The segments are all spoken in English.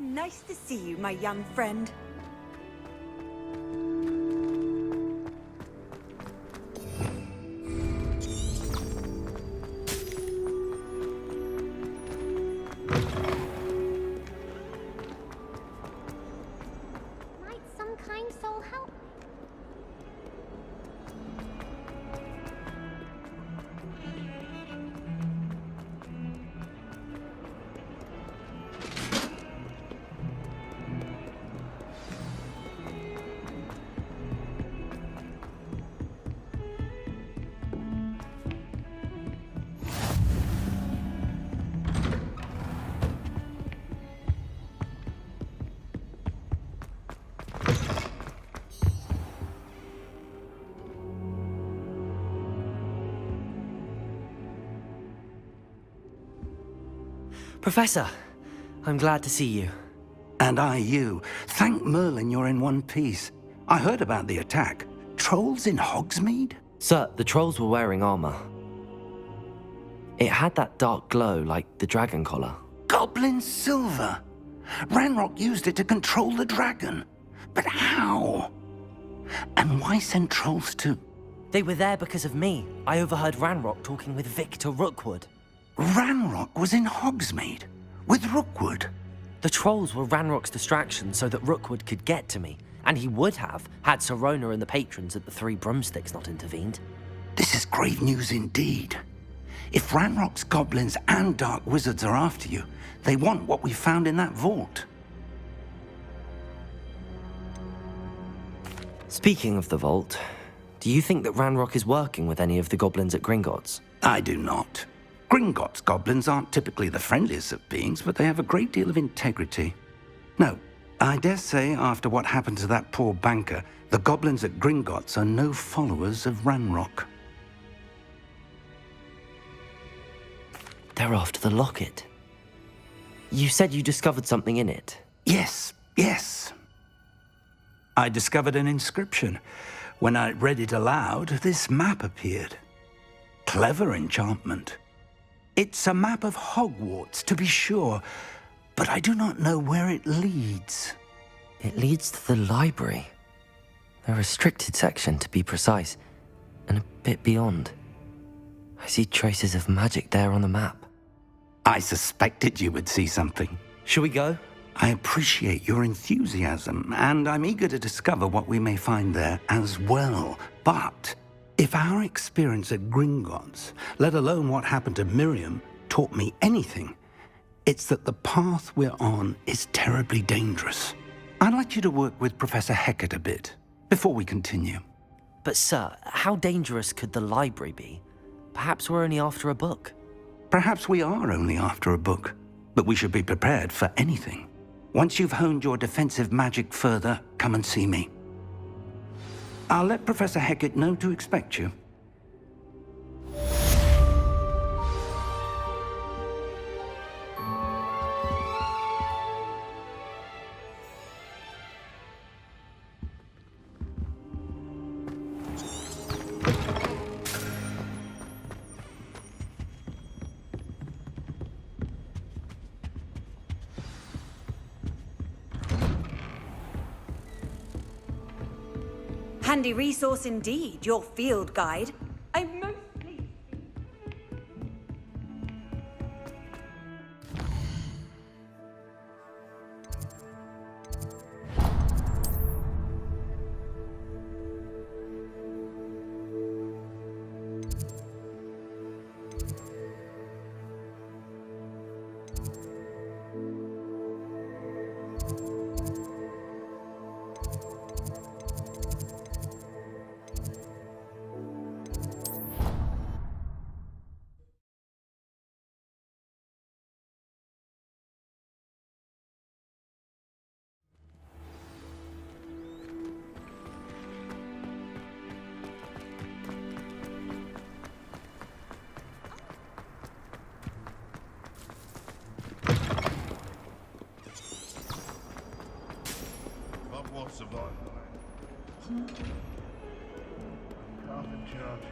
Nice to see you, my young friend. Might some kind soul help? Professor, I'm glad to see you. And I you. Thank Merlin you're in one piece. I heard about the attack. Trolls in Hogsmeade? Sir, the trolls were wearing armor. It had that dark glow like the dragon collar. Goblin silver! Ranrock used it to control the dragon. But how? And why send trolls to... They were there because of me. I overheard Ranrock talking with Victor Rookwood. Ranrock was in Hogsmeade? With Rookwood? The trolls were Ranrock's distraction so that Rookwood could get to me. And he would have, had Sirona and the patrons at the Three Broomsticks not intervened. This is grave news indeed. If Ranrock's goblins and dark wizards are after you, they want what we found in that vault. Speaking of the vault, do you think that Ranrock is working with any of the goblins at Gringotts? I do not. Gringotts goblins aren't typically the friendliest of beings, but they have a great deal of integrity. No, I dare say after what happened to that poor banker, the goblins at Gringotts are no followers of Ranrock. They're after the locket. You said you discovered something in it. Yes. I discovered an inscription. When I read it aloud, this map appeared. Clever enchantment. It's a map of Hogwarts, to be sure, but I do not know where it leads. It leads to the library. The restricted section, to be precise, and a bit beyond. I see traces of magic there on the map. I suspected you would see something. Shall we go? I appreciate your enthusiasm, and I'm eager to discover what we may find there as well. But if our experience at Gringotts, let alone what happened to Miriam, taught me anything, it's that the path we're on is terribly dangerous. I'd like you to work with Professor Hecat a bit, before we continue. But sir, how dangerous could the library be? Perhaps we're only after a book. Perhaps we are only after a book, but we should be prepared for anything. Once you've honed your defensive magic further, come and see me. I'll let Professor Hecat know to expect you. Handy resource indeed, your field guide. I'm most pleased. Survive. Carbon charge.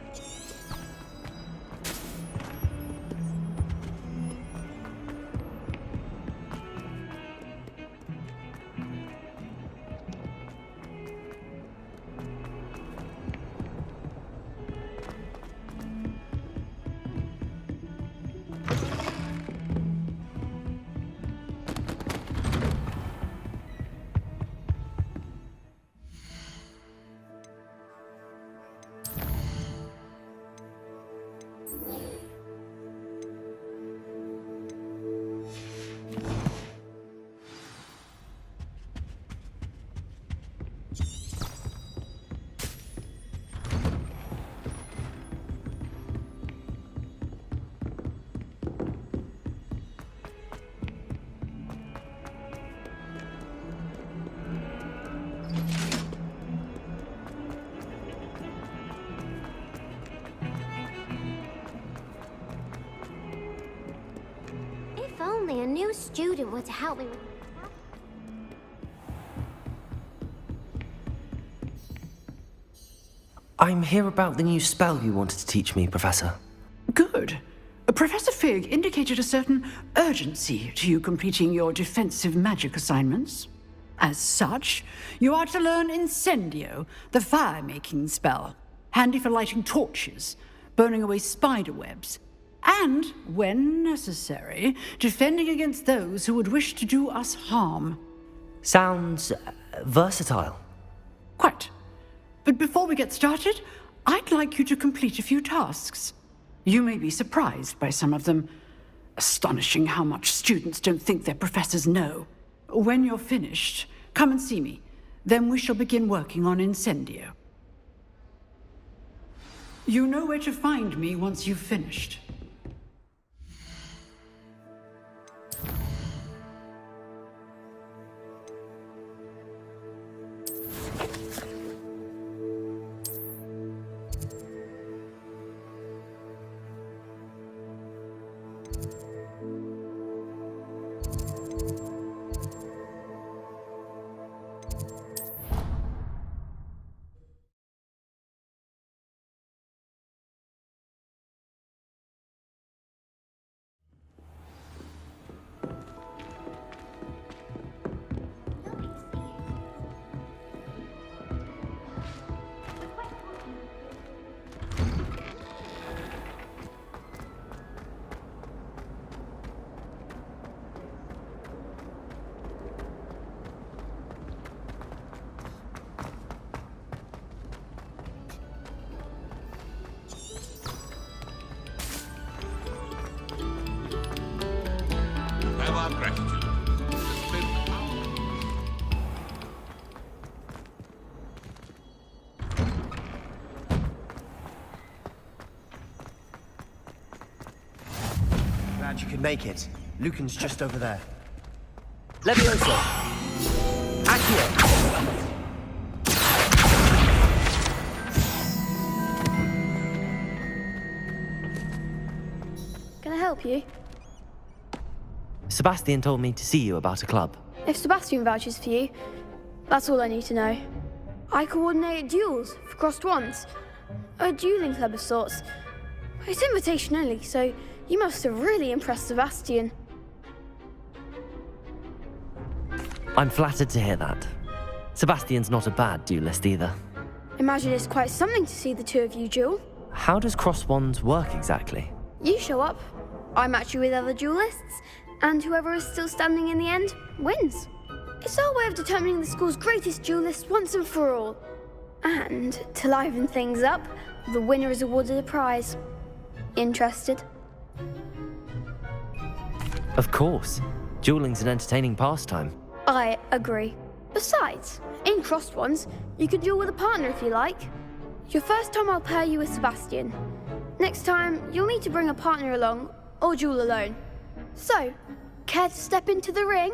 only a new student were to help me with... I'm here about the new spell you wanted to teach me, Professor. Good. Professor Fig indicated a certain urgency to you completing your defensive magic assignments. As such, you are to learn Incendio, the fire-making spell, handy for lighting torches, burning away spider webs, and, when necessary, defending against those who would wish to do us harm. Sounds versatile. Quite. But before we get started, I'd like you to complete a few tasks. You may be surprised by some of them. Astonishing how much students don't think their professors know. When you're finished, come and see me. Then we shall begin working on Incendio. You know where to find me once you've finished. Have our gratitude. Glad you could make it. Lucan's just over there. Levioso! Accio! Can I help you? Sebastian told me to see you about a club. If Sebastian vouches for you, that's all I need to know. I coordinate duels for crossed wands. A dueling club of sorts. It's invitation only, so you must have really impressed Sebastian. I'm flattered to hear that. Sebastian's not a bad duelist either. Imagine it's quite something to see the two of you duel. How does cross wands work exactly? You show up, I match you with other duelists, and whoever is still standing in the end wins. It's our way of determining the school's greatest duelist once and for all. And to liven things up, the winner is awarded a prize. Interested? Of course. Dueling's an entertaining pastime. I agree. Besides, in crossed ones, you can duel with a partner if you like. Your first time I'll pair you with Sebastian. Next time, you'll need to bring a partner along, or duel alone. So, care to step into the ring?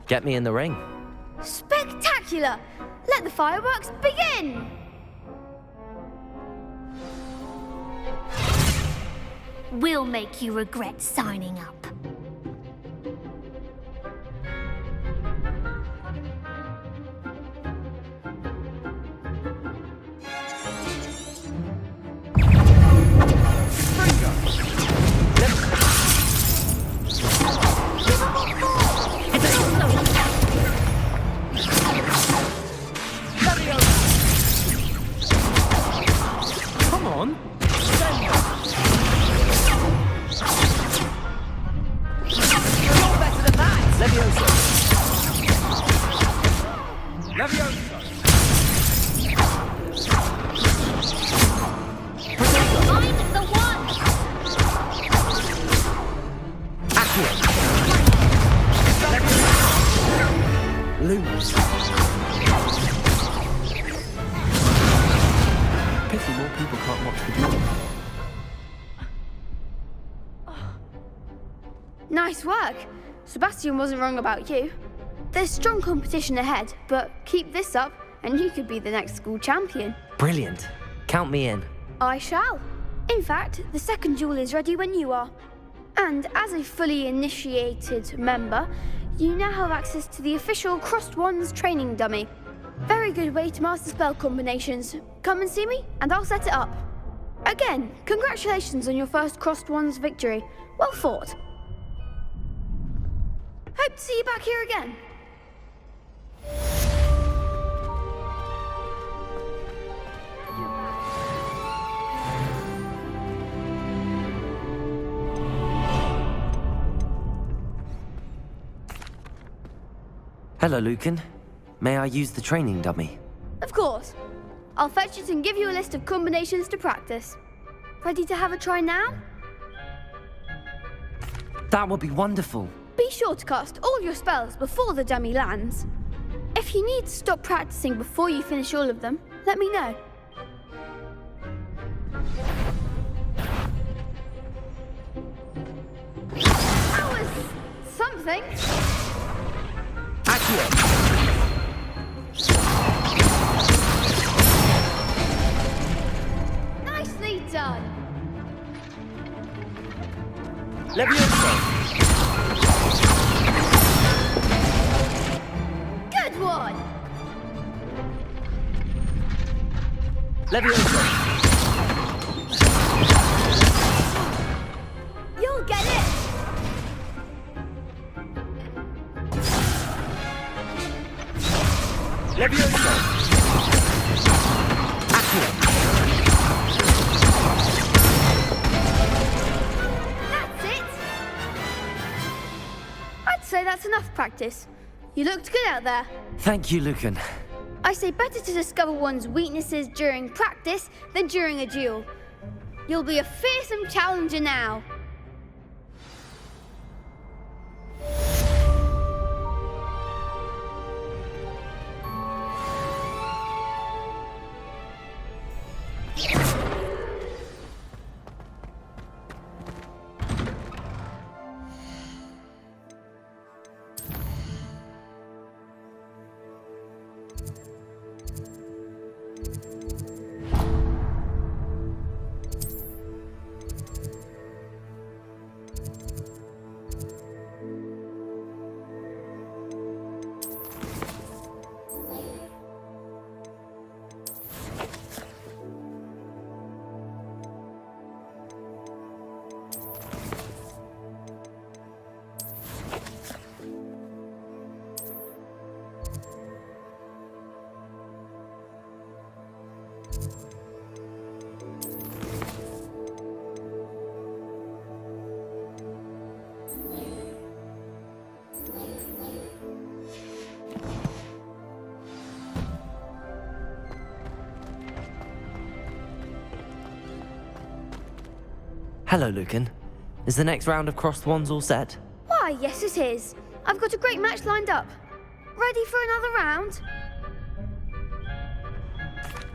Get me in the ring. Spectacular! Let the fireworks begin! We'll make you regret signing up. Come on. You're better than that! Levioso! Levioso! I'm the one! Accio! Lose. Pity more people can't watch the duel. Nice work. Sebastian wasn't wrong about you. There's strong competition ahead, but keep this up and you could be the next school champion. Brilliant. Count me in. I shall. In fact, the second duel is ready when you are. And as a fully initiated member, you now have access to the official Crossed Wands training dummy. Very good way to master spell combinations. Come and see me, and I'll set it up. Again, congratulations on your first Crossed Wands victory. Well fought. Hope to see you back here again. Hello, Lucan. May I use the training dummy? Of course. I'll fetch it and give you a list of combinations to practice. Ready to have a try now? That would be wonderful. Be sure to cast all your spells before the dummy lands. If you need to stop practicing before you finish all of them, let me know. That was something. Nicely done. Leviosa! Good one. Leviosa! You'll get it. Leviosa! Accio! That's it. I'd say that's enough practice. You looked good out there. Thank you, Lucan. I say better to discover one's weaknesses during practice than during a duel. You'll be a fearsome challenger now. Hello, Lucan. Is the next round of Crossed Wands all set? Why, yes it is. I've got a great match lined up. Ready for another round?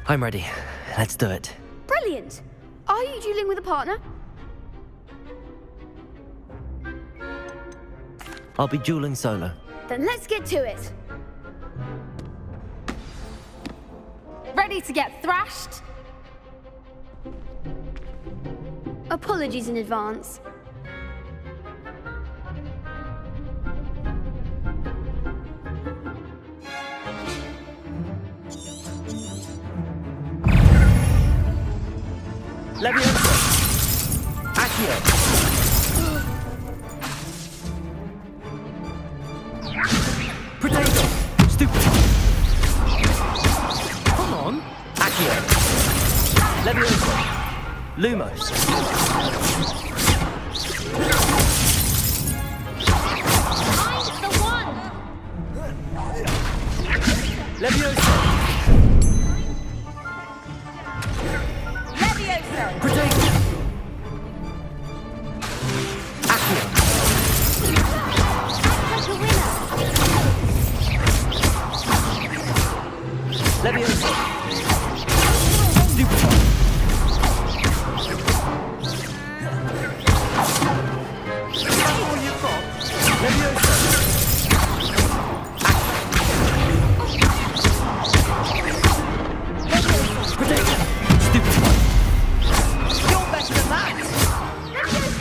I'm ready. Let's do it. Brilliant. Are you dueling with a partner? I'll be dueling solo. Then let's get to it. Ready to get thrashed? Apologies in advance. Leviosa! Accio! Potato! Stupid! Come on! Accio! Leviosa! Lumos! I'm the one! Leviosa! Leviosa! Potato! Accio! Like a winner! Leviosa! Stupid! Leviosa! Potato! Stupid! You're better than that! Leviosa!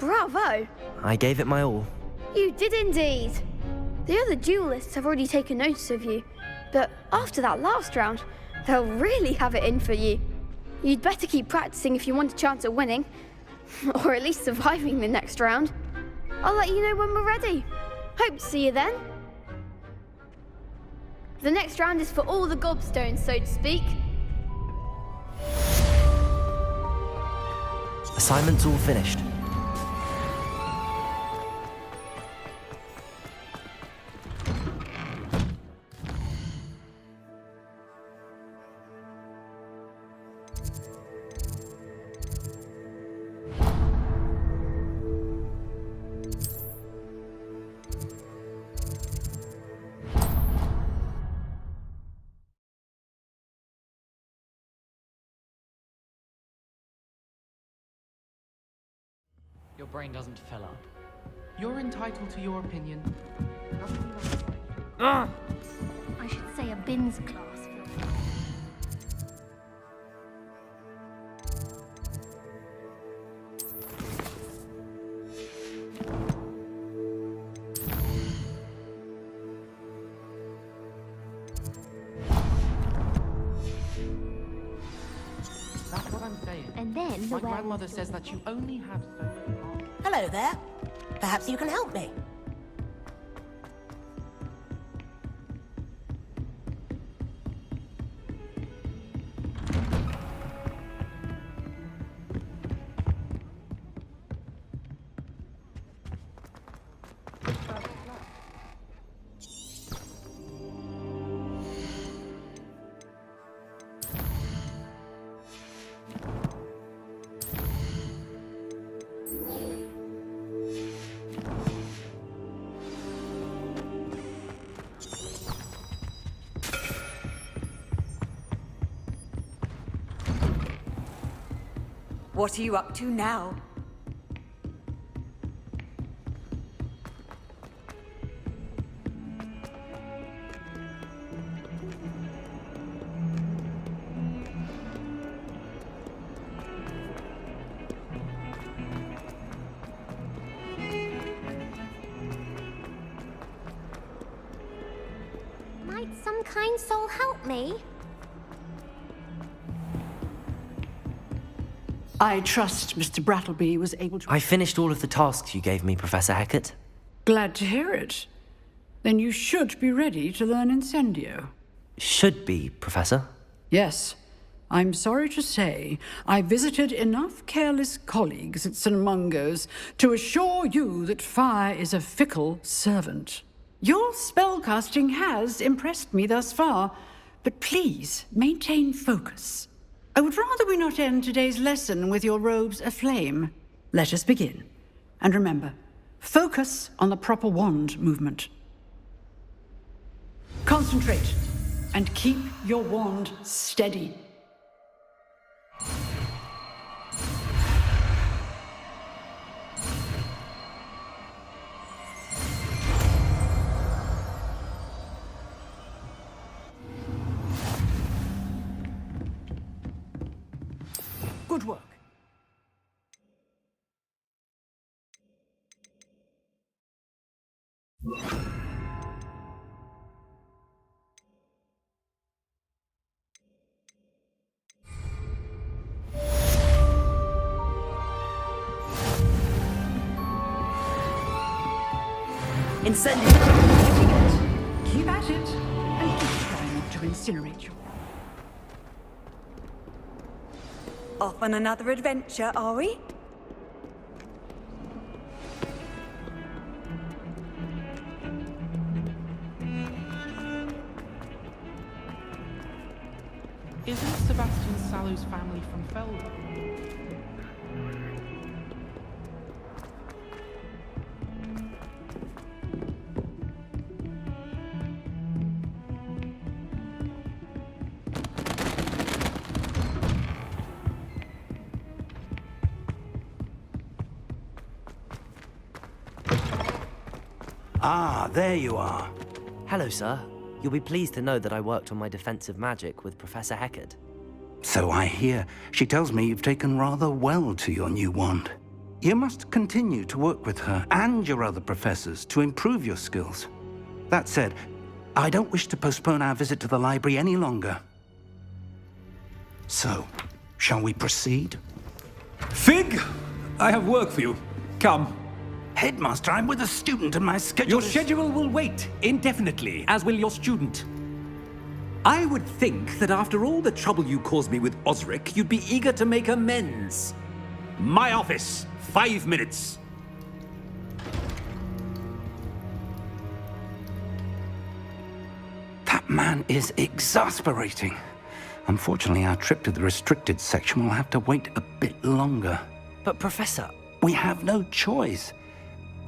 Bravo! I gave it my all. You did indeed. The other duelists have already taken notice of you, but after that last round, they'll really have it in for you. You'd better keep practicing if you want a chance at winning, or at least surviving the next round. I'll let you know when we're ready. Hope to see you then. The next round is for all the gobstones, so to speak. Assignment's all finished. Your brain doesn't fill up. You're entitled to your opinion. I should say a bins class. That's what I'm saying. And then My grandmother says that you only have so many hearts. Hello there. Perhaps you can help me. What are you up to now? Might some kind soul help me? I trust Mr. Brattleby was able to... I finished all of the tasks you gave me, Professor Hecat. Glad to hear it. Then you should be ready to learn Incendio. Should be, Professor. Yes. I'm sorry to say, I visited enough careless colleagues at St. Mungo's to assure you that fire is a fickle servant. Your spellcasting has impressed me thus far, but please maintain focus. I would rather we not end today's lesson with your robes aflame. Let us begin. And remember, focus on the proper wand movement. Concentrate and keep your wand steady. Good work. Incendio! Keep at it, and do try not to incinerate you. Off on another adventure, are we? Isn't Sebastian Sallow's family from Felden? Ah, there you are. Hello, sir. You'll be pleased to know that I worked on my defensive magic with Professor Hecat. So I hear. She tells me you've taken rather well to your new wand. You must continue to work with her and your other professors to improve your skills. That said, I don't wish to postpone our visit to the library any longer. So, shall we proceed? Fig! I have work for you. Come. Headmaster, I'm with a student and my schedule Your is... schedule will wait indefinitely, as will your student. I would think that after all the trouble you caused me with Osric, you'd be eager to make amends. My office, 5 minutes. That man is exasperating. Unfortunately, our trip to the restricted section will have to wait a bit longer. But Professor... We have no choice.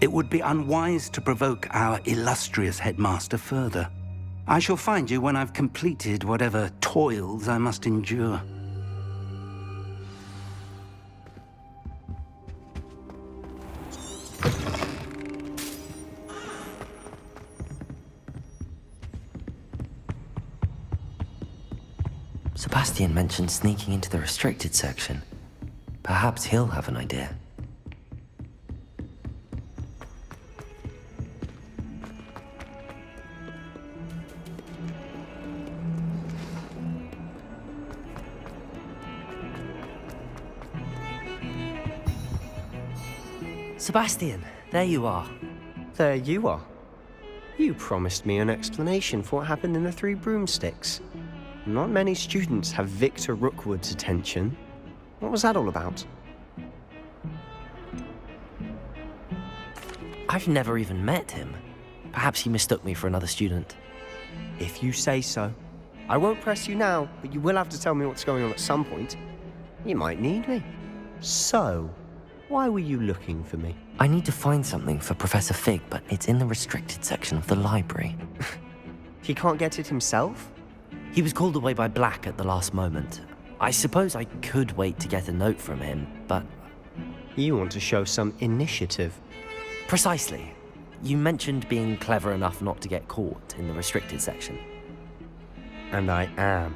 It would be unwise to provoke our illustrious headmaster further. I shall find you when I've completed whatever toils I must endure. Sebastian mentioned sneaking into the restricted section. Perhaps he'll have an idea. Sebastian, there you are. There you are. You promised me an explanation for what happened in the Three Broomsticks. Not many students have Victor Rookwood's attention. What was that all about? I've never even met him. Perhaps he mistook me for another student. If you say so. I won't press you now, but you will have to tell me what's going on at some point. You might need me. So, why were you looking for me? I need to find something for Professor Fig, but it's in the restricted section of the library. He can't get it himself? He was called away by Black at the last moment. I suppose I could wait to get a note from him, but... You want to show some initiative. Precisely. You mentioned being clever enough not to get caught in the restricted section. And I am.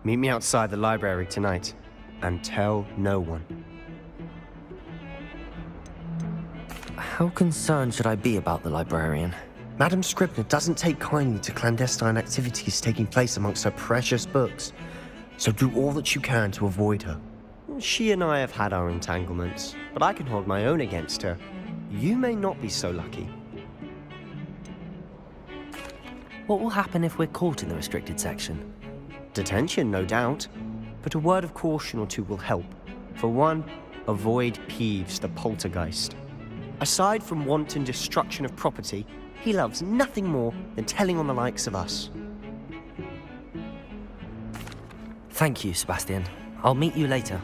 Meet me outside the library tonight, and tell no one. How concerned should I be about the librarian? Madam Scribner doesn't take kindly to clandestine activities taking place amongst her precious books, so do all that you can to avoid her. She and I have had our entanglements, but I can hold my own against her. You may not be so lucky. What will happen if we're caught in the restricted section? Detention, no doubt, but a word of caution or two will help. For one, avoid Peeves, the poltergeist. Aside from wanton destruction of property, he loves nothing more than telling on the likes of us. Thank you, Sebastian. I'll meet you later.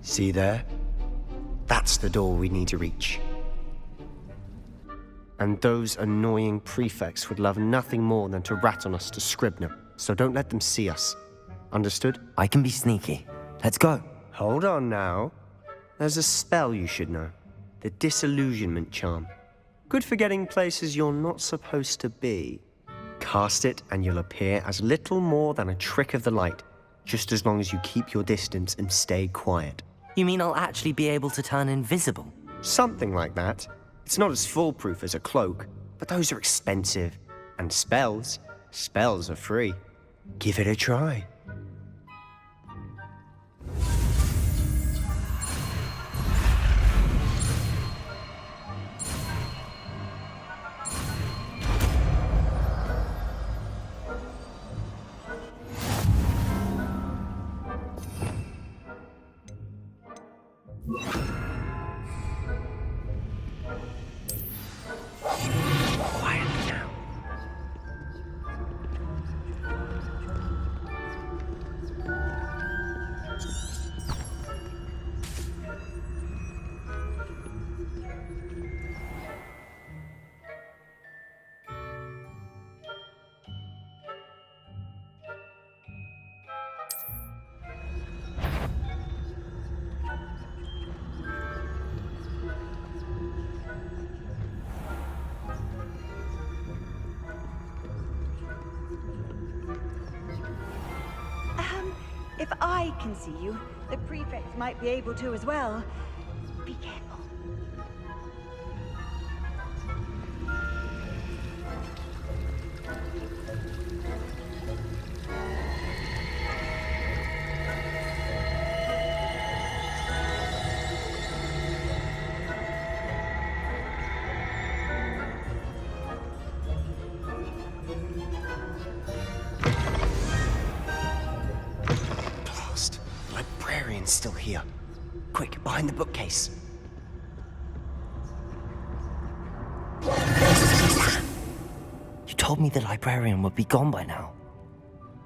See there? That's the door we need to reach. And those annoying prefects would love nothing more than to rat on us to Scribner, so don't let them see us. Understood? I can be sneaky. Let's go. Hold on now. There's a spell you should know. The Disillusionment Charm. Good for getting places you're not supposed to be. Cast it and you'll appear as little more than a trick of the light, just as long as you keep your distance and stay quiet. You mean I'll actually be able to turn invisible? Something like that. It's not as foolproof as a cloak, but those are expensive. And spells are free. Give it a try. If I can see you, the prefects might be able to as well. Be careful. Blast. The librarian's still here. Quick, behind the bookcase. You told me the librarian would be gone by now.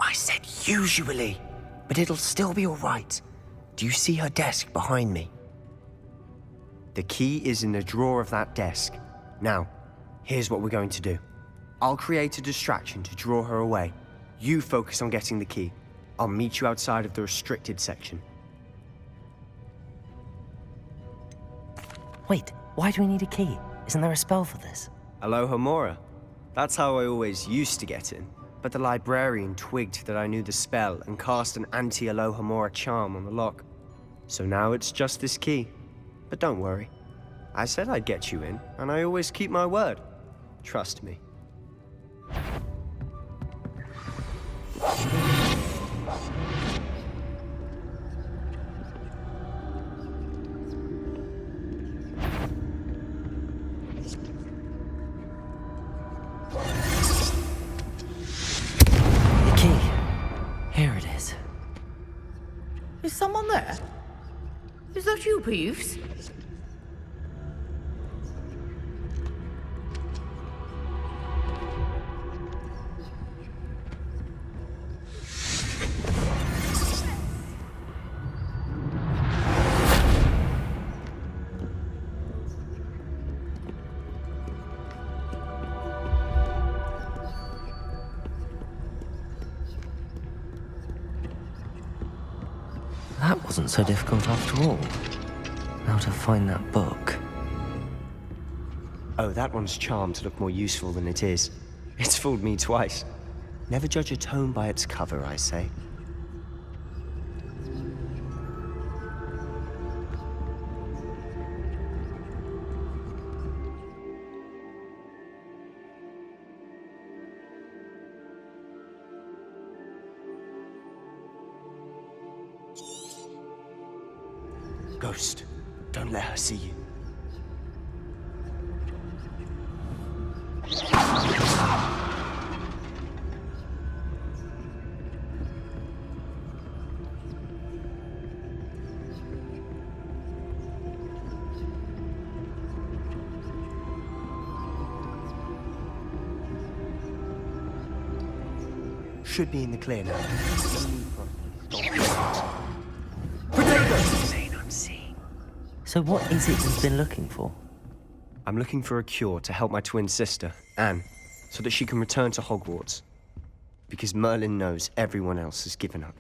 I said usually, but it'll still be all right. Do you see her desk behind me? The key is in the drawer of that desk. Now, here's what we're going to do. I'll create a distraction to draw her away. You focus on getting the key. I'll meet you outside of the restricted section. Wait, why do we need a key? Isn't there a spell for this? Alohomora. That's how I always used to get in. But the librarian twigged that I knew the spell and cast an anti-Alohomora charm on the lock. So now it's just this key. But don't worry. I said I'd get you in, and I always keep my word. Trust me. The key. Here it is. Is someone there? Is that you, Peeves? That wasn't so difficult after all. Now to find that book. Oh, that one's charmed to look more useful than it is. It's fooled me twice. Never judge a tome by its cover, I say. Ghost, don't let her see you. Should be in the clear now. So what is it you've been looking for? I'm looking for a cure to help my twin sister, Anne, so that she can return to Hogwarts. Because Merlin knows everyone else has given up.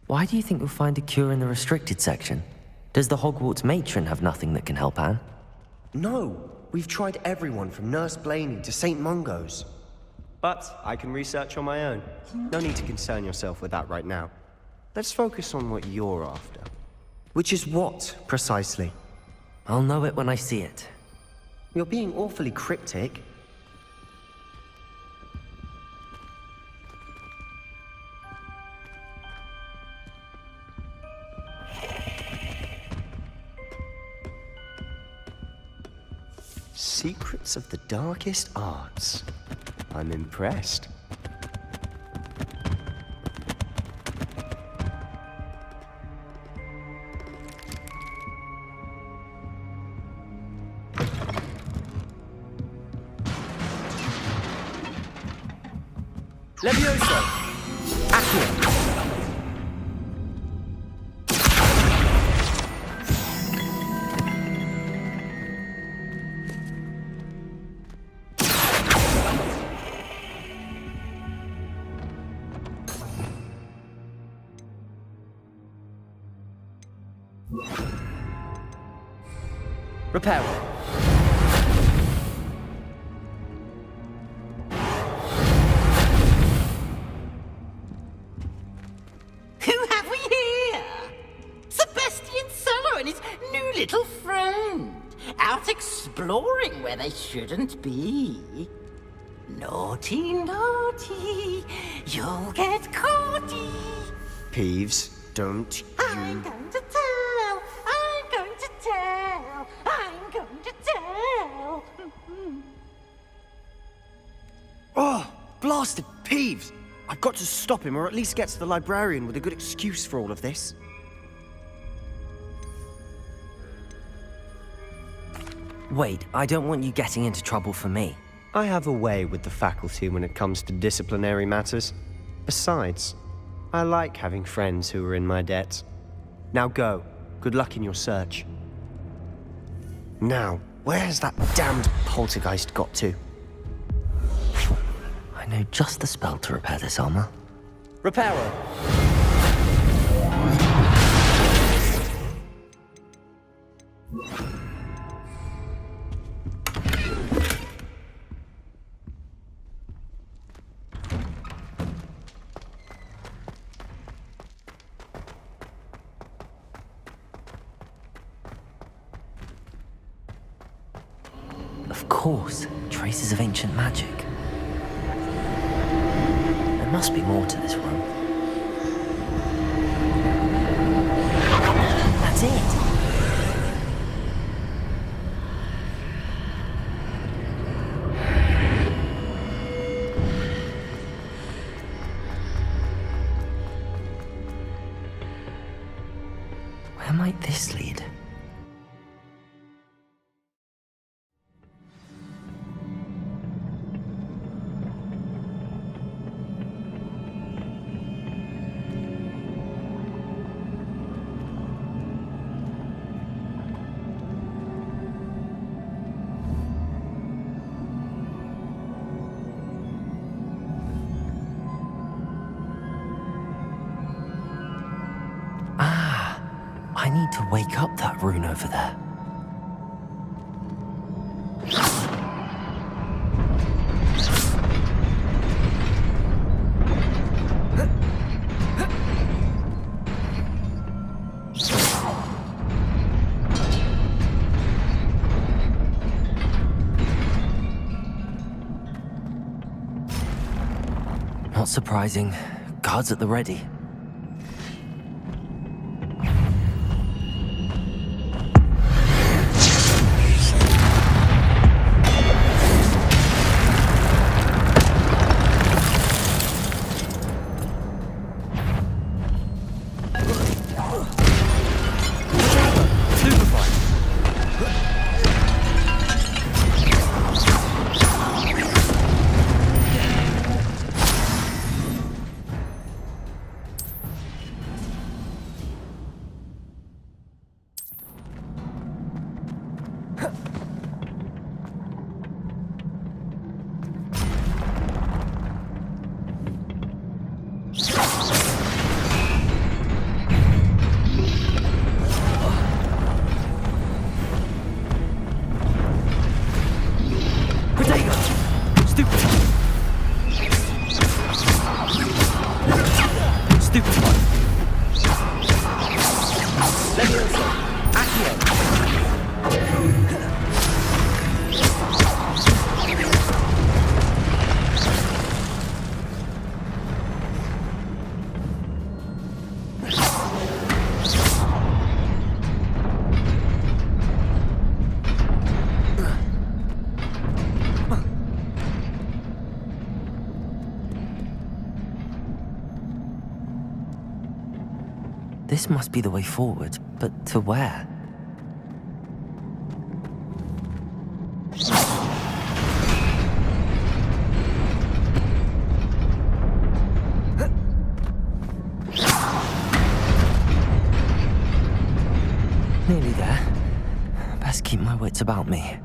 Why do you think you'll find a cure in the restricted section? Does the Hogwarts matron have nothing that can help Anne? No! We've tried everyone from Nurse Blaney to St. Mungo's. But I can research on my own. No need to concern yourself with that right now. Let's focus on what you're after. Which is what, precisely? I'll know it when I see it. You're being awfully cryptic. Secrets of the darkest arts. I'm impressed. Levioso! Accio! Repair. Who have we little friend, out exploring where they shouldn't be. Naughty, naughty, you'll get caughty. Peeves, don't I'm going to tell, I'm going to tell, I'm going to tell. Oh, blasted Peeves! I've got to stop him, or at least get to the librarian with a good excuse for all of this. Wait, I don't want you getting into trouble for me. I have a way with the faculty when it comes to disciplinary matters. Besides, I like having friends who are in my debt. Now go. Good luck in your search. Now, where's that damned poltergeist got to? I know just the spell to repair this armor. Reparo! Of course, traces of ancient magic. There must be more to this room. That's it! Where might this lead? I need to wake up that rune over there. Not surprising. Guards at the ready. This must be the way forward, but to where? Nearly there. Best keep my wits about me.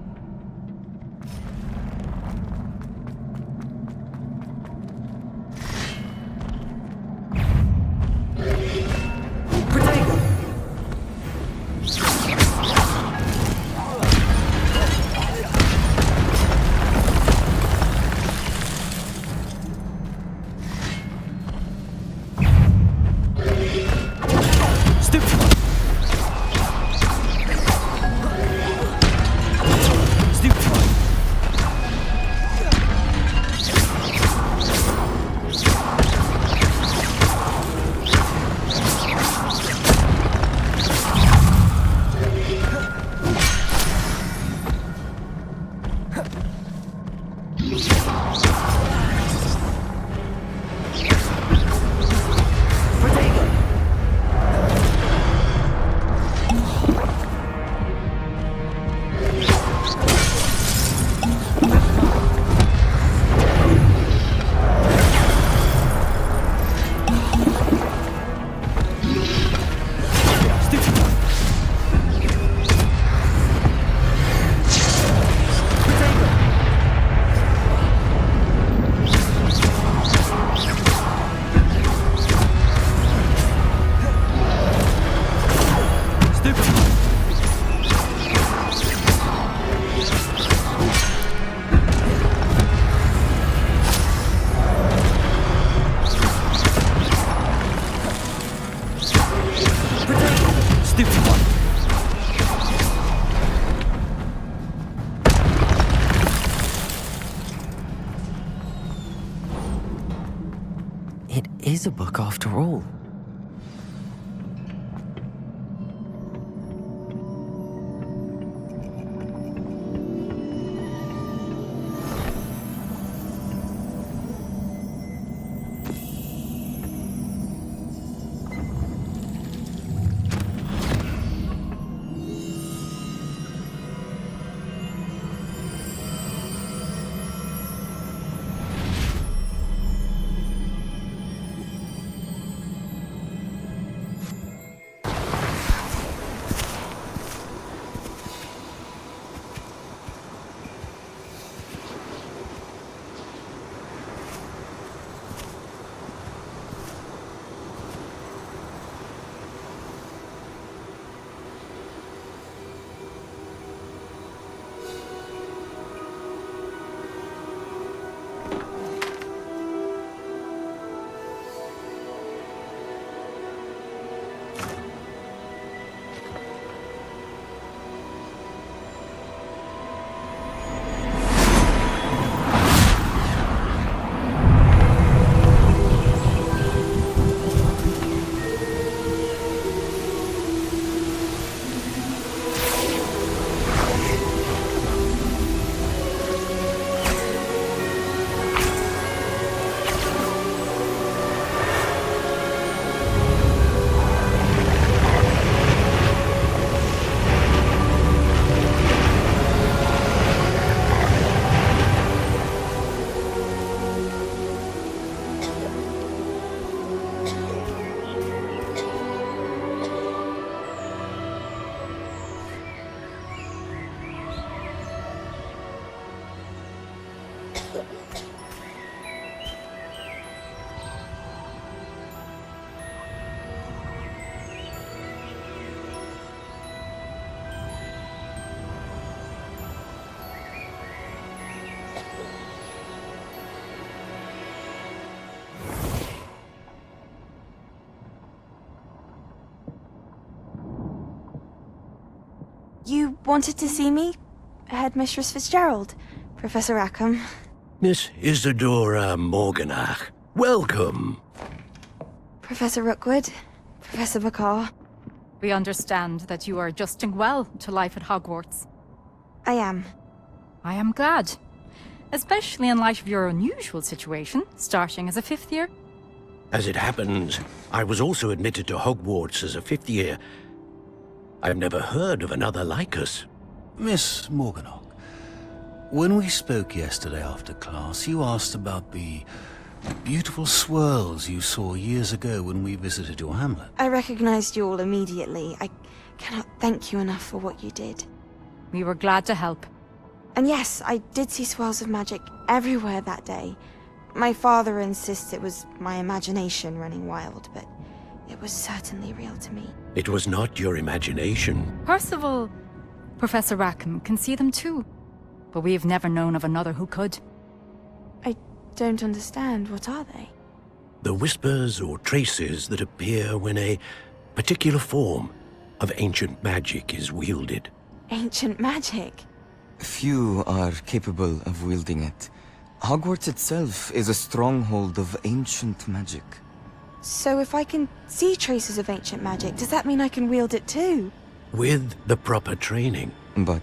It is a book after all. You wanted to see me? Headmistress Fitzgerald? Professor Rackham? Miss Isadora Morganach, welcome. Professor Rookwood? Professor McCaw? We understand that you are adjusting well to life at Hogwarts. I am. I am glad. Especially in light of your unusual situation, starting as a fifth year. As it happens, I was also admitted to Hogwarts as a fifth year. I've never heard of another like us. Miss Morganach, when we spoke yesterday after class, you asked about the beautiful swirls you saw years ago when we visited your hamlet. I recognized you all immediately. I cannot thank you enough for what you did. We were glad to help. And yes, I did see swirls of magic everywhere that day. My father insists it was my imagination running wild, but it was certainly real to me. It was not your imagination. Percival, Professor Rackham can see them too. But we have never known of another who could. I don't understand. What are they? The whispers or traces that appear when a particular form of ancient magic is wielded. Ancient magic? Few are capable of wielding it. Hogwarts itself is a stronghold of ancient magic. So if I can see traces of ancient magic, does that mean I can wield it too? With the proper training. But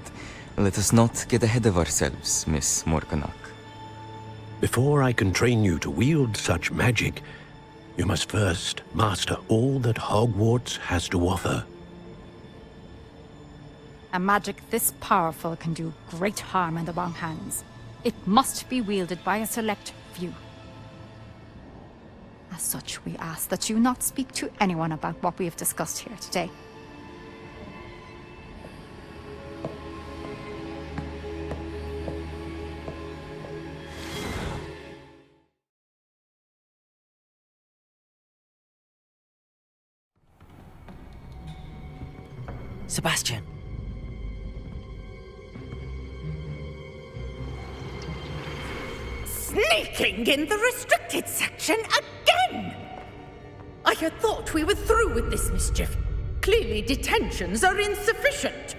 let us not get ahead of ourselves, Miss Morganach. Before I can train you to wield such magic, you must first master all that Hogwarts has to offer. A magic this powerful can do great harm in the wrong hands. It must be wielded by a select few. As such, we ask that you not speak to anyone about what we have discussed here today. Sebastian. Sneaking in the restricted section again! I had thought we were through with this mischief. Clearly detentions are insufficient.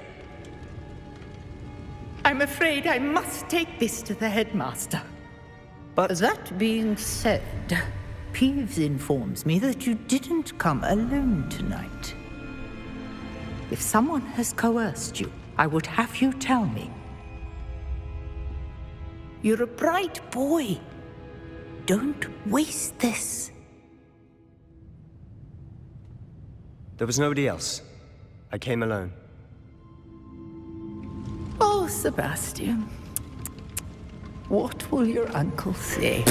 I'm afraid I must take this to the headmaster. But that being said, Peeves informs me that you didn't come alone tonight. If someone has coerced you, I would have you tell me. You're a bright boy. Don't waste this. there was nobody else. I came alone. Oh, Sebastian. What will your uncle say?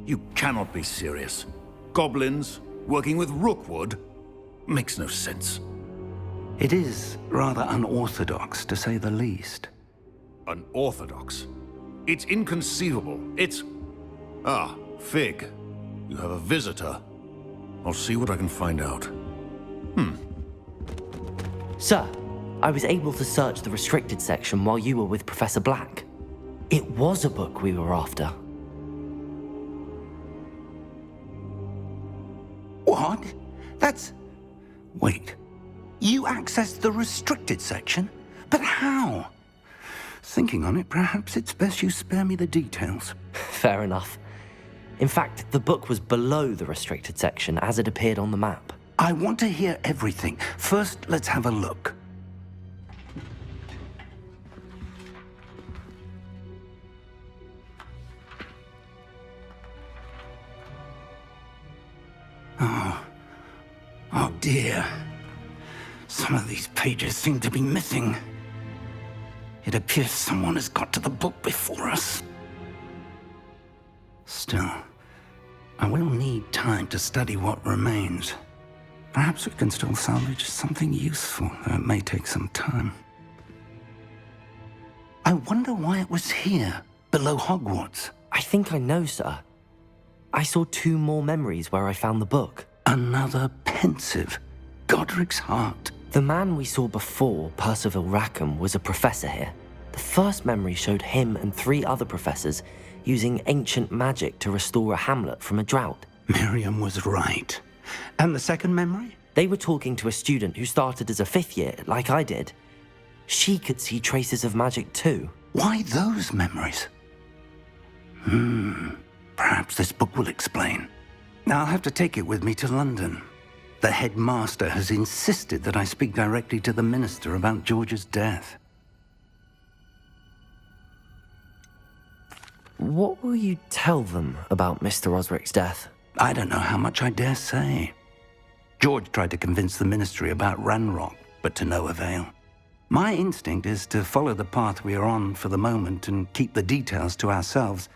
You cannot be serious. Goblins working with Rookwood makes no sense. It is rather unorthodox, to say the least. Unorthodox? It's inconceivable. It's... Ah, Fig. You have a visitor. I'll see what I can find out. Sir, I was able to search the restricted section while you were with Professor Black. It was a book we were after. What? That's... Wait. You accessed the restricted section? But how? Thinking on it, perhaps it's best you spare me the details. Fair enough. In fact, the book was below the restricted section as it appeared on the map. I want to hear everything. First, let's have a look. Oh dear. Some of these pages seem to be missing. It appears someone has got to the book before us. Still, I will need time to study what remains. Perhaps we can still salvage something useful, though it may take some time. I wonder why it was here, below Hogwarts. I think I know, sir. I saw 2 more memories where I found the book. Another pensive. Godric's heart. The man we saw before, Percival Rackham, was a professor here. The first memory showed him and 3 other professors using ancient magic to restore a hamlet from a drought. Miriam was right. And the second memory? They were talking to a student who started as a 5th year, like I did. She could see traces of magic too. Why those memories? Perhaps this book will explain. I'll have to take it with me to London. The headmaster has insisted that I speak directly to the minister about George's death. What will you tell them about Mr. Osric's death? I don't know how much I dare say. George tried to convince the ministry about Ranrock, but to no avail. My instinct is to follow the path we are on for the moment and keep the details to ourselves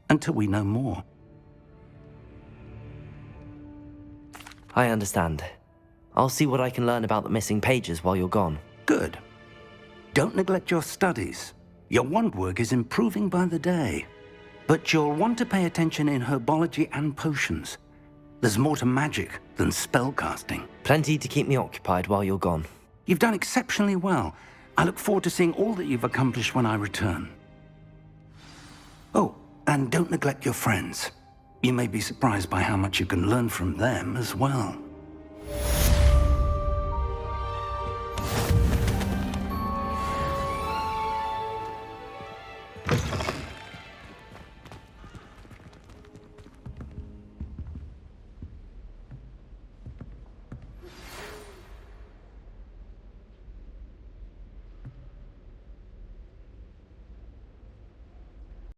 until we know more. I understand. I'll see what I can learn about the missing pages while you're gone. Good. Don't neglect your studies. Your wand work is improving by the day. But you'll want to pay attention in herbology and potions. There's more to magic than spellcasting. Plenty to keep me occupied while you're gone. You've done exceptionally well. I look forward to seeing all that you've accomplished when I return. Oh, and don't neglect your friends. You may be surprised by how much you can learn from them as well.